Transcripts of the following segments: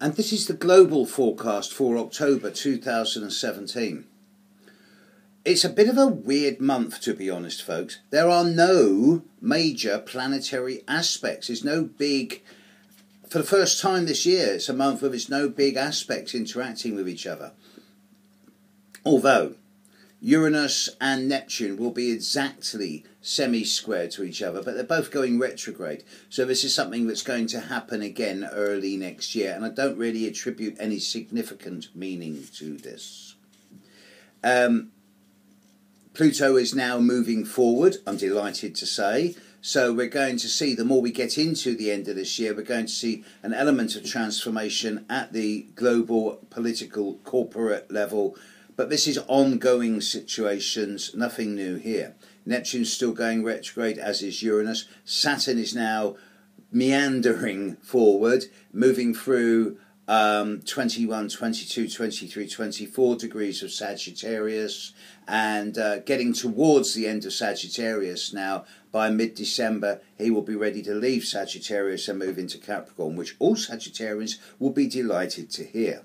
and this is the global forecast for October 2017. It's a bit of a weird month, to be honest, folks. There are no major planetary aspects. There's no big, for the first time this year, it's a month where there's no big aspects interacting with each other. Although Uranus and Neptune will be exactly semi-square to each other, but they're both going retrograde. So this is something that's going to happen again early next year, and I don't really attribute any significant meaning to this. Pluto is now moving forward, I'm delighted to say. So we're going to see, the more we get into the end of this year, we're going to see an element of transformation at the global political corporate level. But this is ongoing situations, nothing new here. Neptune's still going retrograde, as is Uranus. Saturn is now meandering forward, moving through 21, 22, 23, 24 degrees of Sagittarius, and getting towards the end of Sagittarius now. By mid-December, he will be ready to leave Sagittarius and move into Capricorn, which all Sagittarians will be delighted to hear.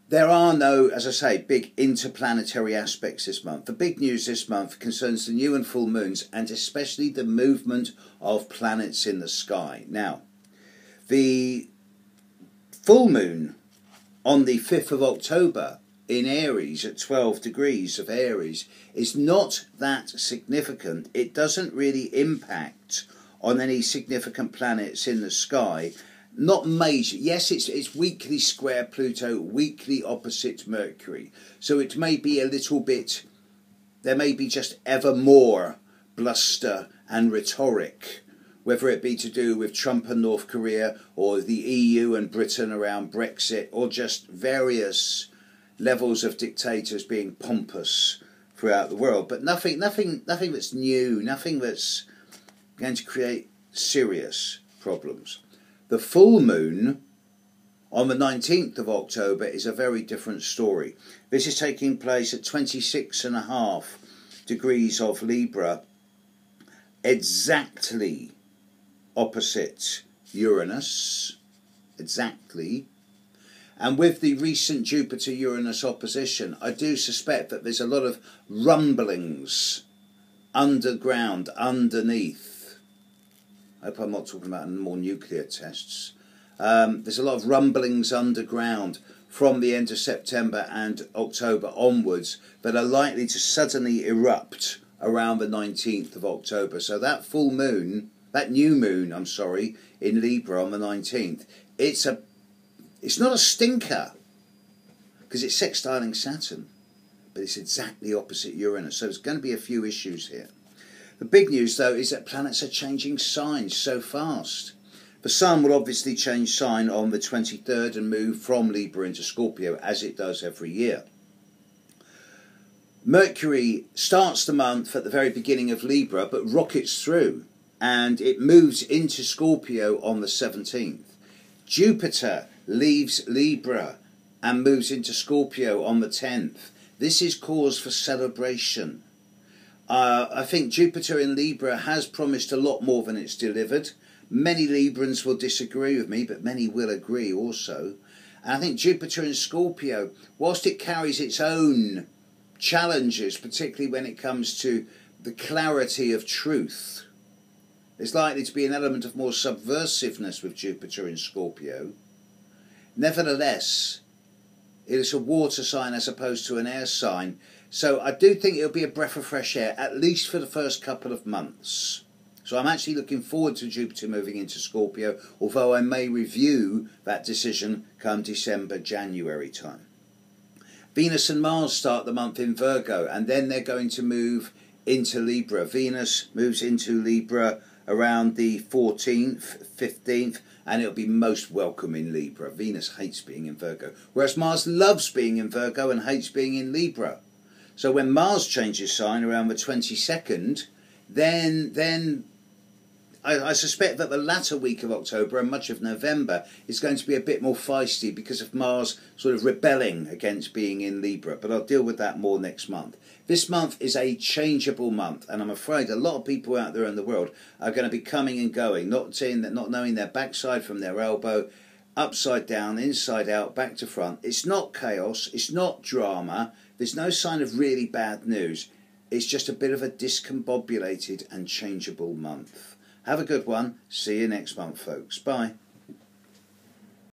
There are no, as I say, big interplanetary aspects this month. The big news this month concerns the new and full moons, and especially the movement of planets in the sky. Now, the full moon on the 5th of October in Aries at 12 degrees of Aries is not that significant. It doesn't really impact on any significant planets in the sky. Not major. Yes, it's weakly square Pluto, weakly opposite Mercury. So it may be a little bit, there may be just ever more bluster and rhetoric, whether it be to do with Trump and North Korea, or the EU and Britain around Brexit, or just various levels of dictators being pompous throughout the world. But nothing that's new, nothing that's going to create serious problems. The full moon on the 19th of October is a very different story. This is taking place at 26.5 degrees of Libra, exactly opposite Uranus, exactly. And with the recent Jupiter-Uranus opposition, I do suspect that there's a lot of rumblings underground, underneath. I hope I'm not talking about more nuclear tests. There's a lot of rumblings underground from the end of September and October onwards that are likely to suddenly erupt around the 19th of October. So that full moon, that new moon, I'm sorry, in Libra on the 19th, it's not a stinker because it's sextiling Saturn, but it's exactly opposite Uranus. So there's going to be a few issues here. The big news, though, is that planets are changing signs so fast. The Sun will obviously change sign on the 23rd and move from Libra into Scorpio, as it does every year. Mercury starts the month at the very beginning of Libra, but rockets through, and it moves into Scorpio on the 17th. Jupiter leaves Libra and moves into Scorpio on the 10th. This is cause for celebration. I think Jupiter in Libra has promised a lot more than it's delivered. Many Librans will disagree with me, but many will agree also. And I think Jupiter in Scorpio, whilst it carries its own challenges, particularly when it comes to the clarity of truth, there's likely to be an element of more subversiveness with Jupiter in Scorpio. Nevertheless, it is a water sign as opposed to an air sign. So I do think it'll be a breath of fresh air, at least for the first couple of months. So I'm actually looking forward to Jupiter moving into Scorpio, although I may review that decision come December, January time. Venus and Mars start the month in Virgo, and then they're going to move into Libra. Venus moves into Libra around the 14th, 15th, and it'll be most welcome in Libra. Venus hates being in Virgo, whereas Mars loves being in Virgo and hates being in Libra. So when Mars changes sign around the 22nd, then I suspect that the latter week of October and much of November is going to be a bit more feisty because of Mars sort of rebelling against being in Libra, but I'll deal with that more next month. This month is a changeable month, and I'm afraid a lot of people out there in the world are going to be coming and going, not knowing their backside from their elbow, upside down, inside out, back to front. It's not chaos, it's not drama, there's no sign of really bad news. It's just a bit of a discombobulated and changeable month. Have a good one. See you next month, folks. Bye.